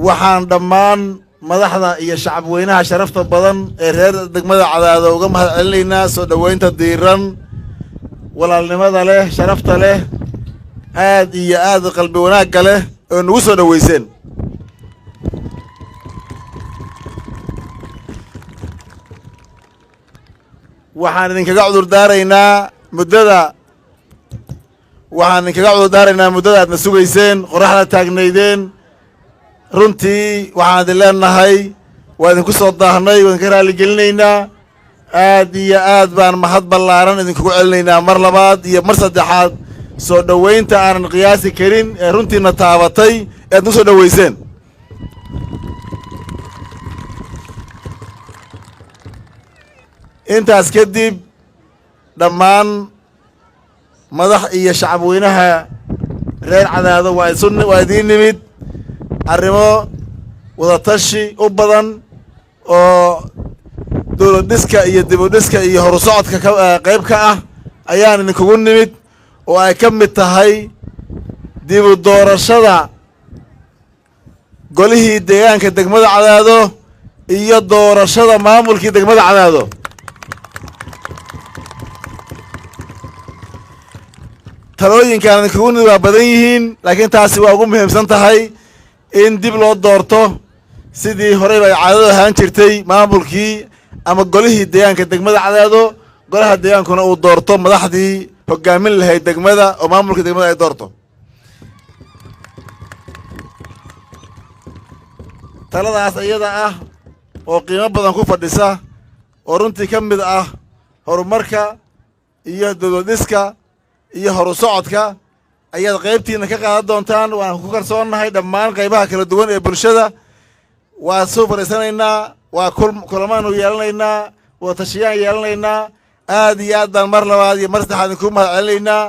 waxaan dhammaan madaxda iyo shacab weynaha sharafta badan ee reer degmada Cadaado uga mahadcelinaynaa soo dhaweynta diiran walaalnimada leh sharafta leh aad iyo aad qalbi wanaag leh oo nagu soo dhaweyseen waxaan idinkaga cudur daaraynaa muddada aadna sugayseen qoraxda taagnaydeen runtii waxaan idin leenahay waa idinku soo daahnay waan ka raali gelinaynaa aad iyo aad baan mahad ballaaran idinkugu celinaynaa mar labaad iyo mar saddexaad soo dhaweynta aanan qiyaasi karin ee runtiina taabatay ee aad nagu soo dhaweyseen intaas kadib dhammaan madax iyo shacab weynaha reer Cadaado waa idiin nimid arrimo wadatashi u badan oo dowlad dhiska iyo dib u dhiska iyo horusocodka qayb ka ah ayaan idinkugu nimid oo ay ka mid tahay dib u doorashada golihii deegaanka degmada Cadaado iyo doorashada maamulkii degmada Cadaado talooyinkaan idinkugu nimid waa badan yihiin laakiin taasi waa ugu muhiimsan tahay in dib loo doorto sidii horey ay caadada ahaan jirtay maamulkii ama golihii deegaanka degmada Cadaado golaha deegaankuna uu doorto madaxdii hogaamin lahayd degmada oo maamulka degmada ay doorto taladaas iyada ah oo qiimo badan ku fadhisa oo runtii ka mid ah horumarka iyo dowlad dhiska iyo horusocodka ayaad qaybtiina ka qaadan doontaan waan ku kalsoonahay dhammaan qaybaha kala duwan ee bulshada waa soo fariisanaynaa waa kulamaanu yeelanaynaa waa tashiyaan yeelanaynaa aad iyo aad baan mar labaad iyo mar saddexaad idinku mahadcelinaynaa